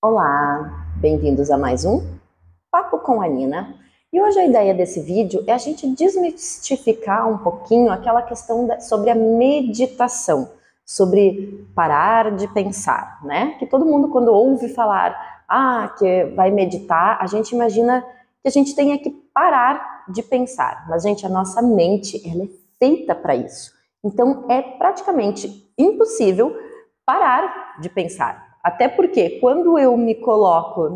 Olá, bem-vindos a mais um Papo com a Nina. E hoje a ideia desse vídeo é a gente desmistificar um pouquinho aquela questão sobre a meditação, sobre parar de pensar, né? Que todo mundo quando ouve falar, que vai meditar, a gente imagina que a gente tenha que parar de pensar. Mas, gente, a nossa mente, ela é feita para isso. Então, é praticamente impossível parar de pensar. Até porque quando eu me coloco,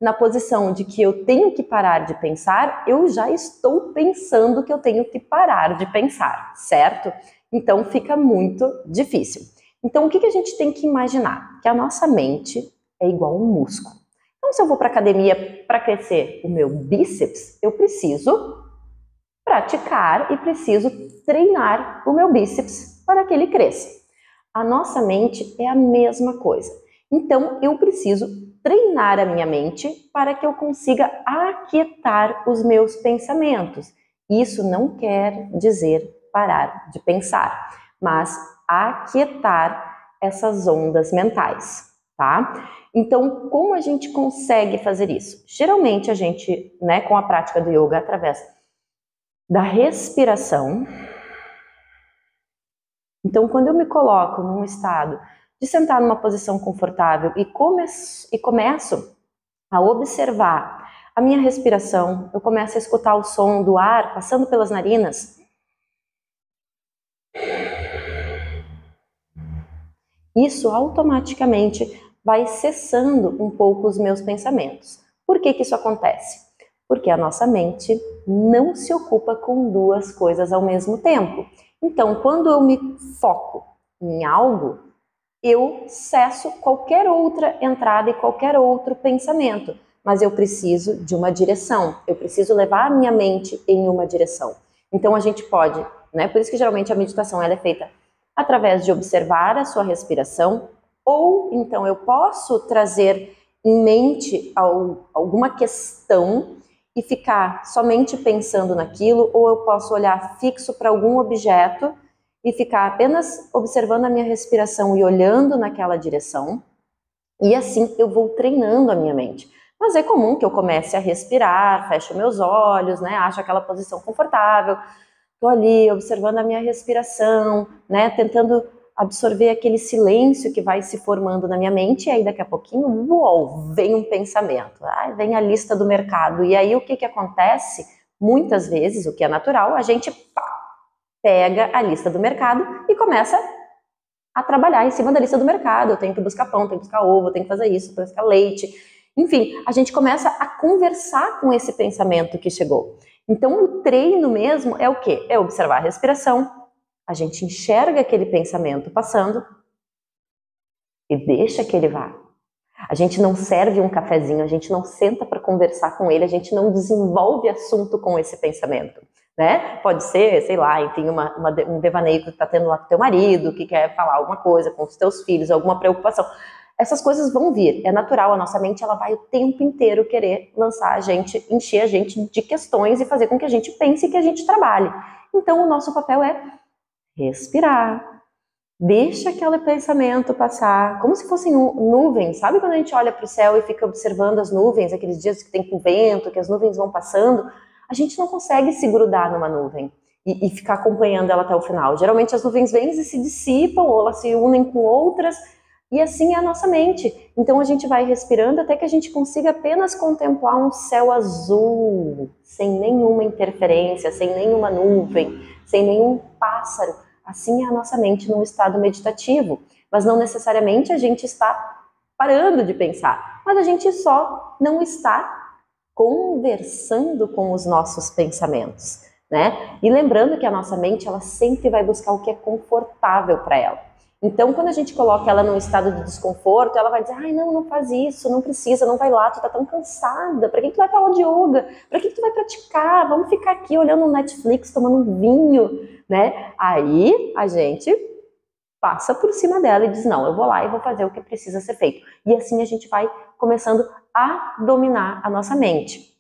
na posição de que eu tenho que parar de pensar, eu já estou pensando que eu tenho que parar de pensar, certo? Então fica muito difícil. Então o que a gente tem que imaginar? Que a nossa mente é igual um músculo. Então se eu vou para a academia para crescer o meu bíceps, eu preciso praticar e preciso treinar o meu bíceps para que ele cresça. A nossa mente é a mesma coisa. Então, eu preciso treinar a minha mente para que eu consiga aquietar os meus pensamentos. Isso não quer dizer parar de pensar, mas aquietar essas ondas mentais, tá? Então, como a gente consegue fazer isso? Geralmente a gente, com a prática do yoga, através da respiração. Então, quando eu me coloco num estado de sentar numa posição confortável e começo a observar a minha respiração, eu começo a escutar o som do ar passando pelas narinas. Isso automaticamente vai cessando um pouco os meus pensamentos. Por que isso acontece? Porque a nossa mente não se ocupa com duas coisas ao mesmo tempo. Então, quando eu me foco em algo, eu cesso qualquer outra entrada e qualquer outro pensamento, mas eu preciso de uma direção, eu preciso levar a minha mente em uma direção. Então a gente pode, por isso que geralmente a meditação ela é feita através de observar a sua respiração, ou então eu posso trazer em mente alguma questão e ficar somente pensando naquilo, ou eu posso olhar fixo para algum objeto e ficar apenas observando a minha respiração e olhando naquela direção, e assim eu vou treinando a minha mente. Mas é comum que eu comece a respirar, fecho meus olhos, acho aquela posição confortável, estou ali observando a minha respiração, tentando absorver aquele silêncio que vai se formando na minha mente, e aí daqui a pouquinho, vem um pensamento, vem a lista do mercado, e aí o que acontece? Muitas vezes, o que é natural, a gente pega a lista do mercado e começa a trabalhar em cima da lista do mercado. Eu tenho que buscar pão, tenho que buscar ovo, tenho que fazer isso, tenho que buscar leite. Enfim, a gente começa a conversar com esse pensamento que chegou. Então, o treino mesmo é o quê? É observar a respiração, a gente enxerga aquele pensamento passando e deixa que ele vá. A gente não serve um cafezinho, a gente não senta para conversar com ele, a gente não desenvolve assunto com esse pensamento. Pode ser, sei lá, enfim, um devaneio que tu tá tendo lá com teu marido, que quer falar alguma coisa com os teus filhos, alguma preocupação. Essas coisas vão vir, é natural, a nossa mente ela vai o tempo inteiro querer lançar a gente, encher a gente de questões e fazer com que a gente pense e que a gente trabalhe. Então o nosso papel é respirar, deixa aquele pensamento passar, como se fossem nuvens. Sabe quando a gente olha para o céu e fica observando as nuvens, aqueles dias que tem com vento, que as nuvens vão passando? A gente não consegue se grudar numa nuvem e ficar acompanhando ela até o final. Geralmente as nuvens vêm e se dissipam, ou elas se unem com outras, e assim é a nossa mente. Então a gente vai respirando até que a gente consiga apenas contemplar um céu azul, sem nenhuma interferência, sem nenhuma nuvem, sem nenhum pássaro. Assim é a nossa mente num estado meditativo. Mas não necessariamente a gente está parando de pensar, mas a gente só não está conversando com os nossos pensamentos, E lembrando que a nossa mente, ela sempre vai buscar o que é confortável para ela. Então, quando a gente coloca ela num estado de desconforto, ela vai dizer, não faz isso, não precisa, não vai lá, tu tá tão cansada, pra que tu vai pra aula de yoga? Pra que tu vai praticar? Vamos ficar aqui olhando um Netflix, tomando um vinho, Aí, a gente passa por cima dela e diz, não, eu vou lá e vou fazer o que precisa ser feito. E assim a gente vai começando a dominar a nossa mente.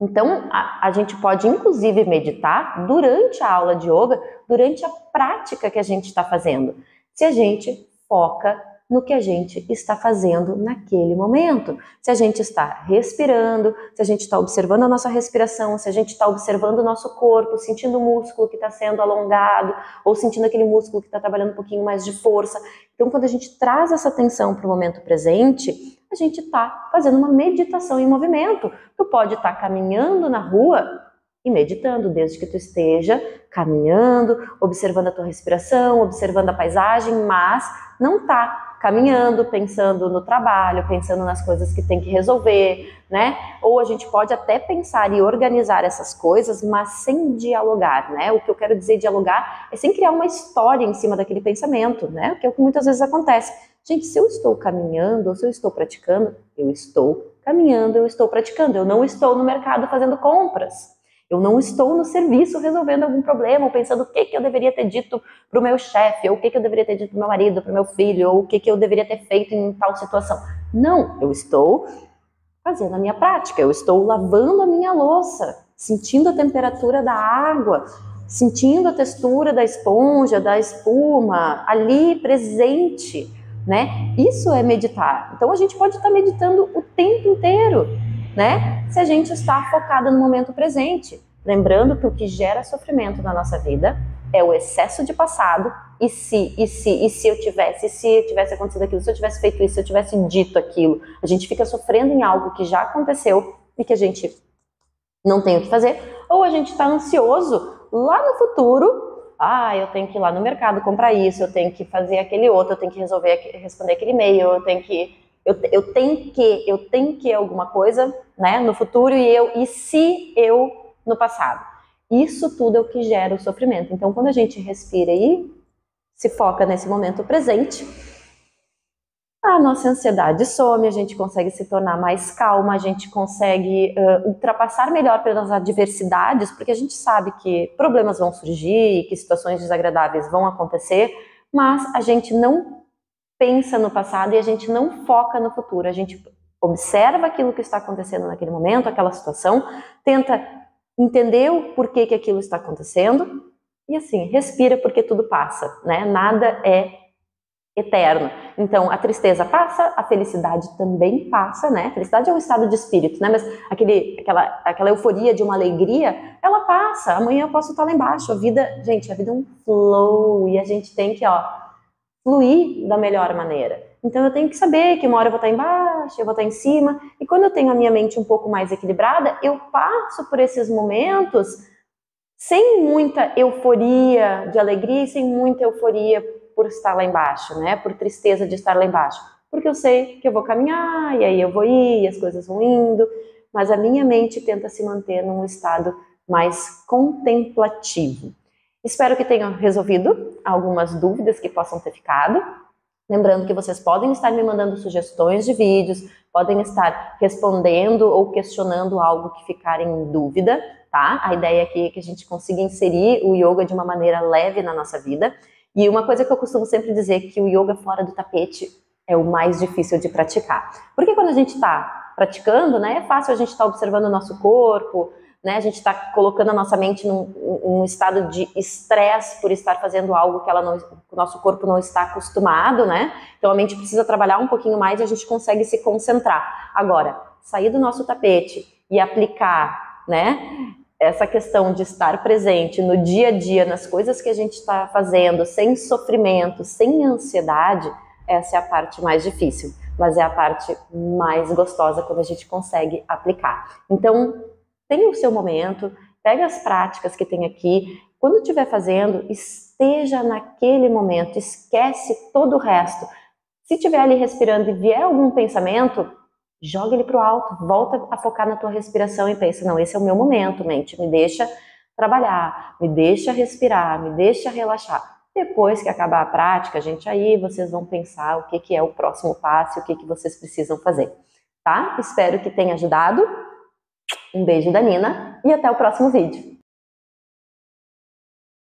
Então, a gente pode, inclusive, meditar durante a aula de yoga, durante a prática que a gente está fazendo. Se a gente foca no que a gente está fazendo naquele momento. Se a gente está respirando, se a gente está observando a nossa respiração, se a gente está observando o nosso corpo, sentindo o músculo que está sendo alongado, ou sentindo aquele músculo que está trabalhando um pouquinho mais de força. Então, quando a gente traz essa atenção para o momento presente, a gente está fazendo uma meditação em movimento. Tu pode estar caminhando na rua e meditando, desde que tu esteja caminhando, observando a tua respiração, observando a paisagem, mas não tá caminhando, pensando no trabalho, pensando nas coisas que tem que resolver, né? Ou a gente pode até pensar e organizar essas coisas, mas sem dialogar, né? O que eu quero dizer dialogar é sem criar uma história em cima daquele pensamento, né? Que é o que muitas vezes acontece. Gente, se eu estou caminhando ou se eu estou praticando, eu estou caminhando, eu estou praticando, eu não estou no mercado fazendo compras. Eu não estou no serviço resolvendo algum problema, ou pensando o que eu deveria ter dito para o meu chefe, ou o que eu deveria ter dito para o meu marido, para o meu filho, ou o que eu deveria ter feito em tal situação. Não, eu estou fazendo a minha prática, eu estou lavando a minha louça, sentindo a temperatura da água, sentindo a textura da esponja, da espuma, ali presente, né? Isso é meditar. Então a gente pode estar meditando o tempo inteiro, né? Se a gente está focada no momento presente. Lembrando que o que gera sofrimento na nossa vida é o excesso de passado, e se eu tivesse acontecido aquilo, se eu tivesse feito isso, se eu tivesse dito aquilo. A gente fica sofrendo em algo que já aconteceu e que a gente não tem o que fazer, ou a gente está ansioso lá no futuro. Eu tenho que ir lá no mercado comprar isso, eu tenho que fazer aquele outro, eu tenho que responder aquele e-mail, eu tenho que alguma coisa, né, no futuro, e se eu no passado. Isso tudo é o que gera o sofrimento. Então, quando a gente respira e se foca nesse momento presente, a nossa ansiedade some, a gente consegue se tornar mais calma, a gente consegue ultrapassar melhor pelas adversidades, porque a gente sabe que problemas vão surgir, que situações desagradáveis vão acontecer, mas a gente não pensa no passado e a gente não foca no futuro. A gente observa aquilo que está acontecendo naquele momento, aquela situação, tenta entender o porquê que aquilo está acontecendo e assim, respira, porque tudo passa, né? Nada é eterno. Então, a tristeza passa, a felicidade também passa, né? A felicidade é um estado de espírito, né? Mas aquela euforia de uma alegria, ela passa. Amanhã eu posso estar lá embaixo. A vida é um flow e a gente tem que, fluir da melhor maneira. Então eu tenho que saber que uma hora eu vou estar embaixo, eu vou estar em cima, e quando eu tenho a minha mente um pouco mais equilibrada, eu passo por esses momentos sem muita euforia de alegria e sem muita euforia por estar lá embaixo, né? Por tristeza de estar lá embaixo. Porque eu sei que eu vou caminhar, e aí eu vou ir, e as coisas vão indo, mas a minha mente tenta se manter num estado mais contemplativo. Espero que tenham resolvido algumas dúvidas que possam ter ficado. Lembrando que vocês podem estar me mandando sugestões de vídeos, podem estar respondendo ou questionando algo que ficar em dúvida, tá? A ideia aqui é que a gente consiga inserir o yoga de uma maneira leve na nossa vida. E uma coisa que eu costumo sempre dizer é que o yoga fora do tapete é o mais difícil de praticar. Porque quando a gente está praticando, né, é fácil a gente estar observando o nosso corpo, né, a gente está colocando a nossa mente num estado de estresse por estar fazendo algo que o nosso corpo não está acostumado, né? Então a mente precisa trabalhar um pouquinho mais e a gente consegue se concentrar. Agora, sair do nosso tapete e aplicar, né, essa questão de estar presente no dia a dia, nas coisas que a gente está fazendo, sem sofrimento, sem ansiedade, essa é a parte mais difícil, mas é a parte mais gostosa quando a gente consegue aplicar. Então, tenha o seu momento, pega as práticas que tem aqui, quando estiver fazendo, esteja naquele momento, esquece todo o resto. Se estiver ali respirando e vier algum pensamento, joga ele para o alto, volta a focar na tua respiração e pensa, não, esse é o meu momento, mente, me deixa trabalhar, me deixa respirar, me deixa relaxar. Depois que acabar a prática, gente, aí vocês vão pensar o que é o próximo passo, o que vocês precisam fazer, tá? Espero que tenha ajudado. Um beijo da Nina e até o próximo vídeo.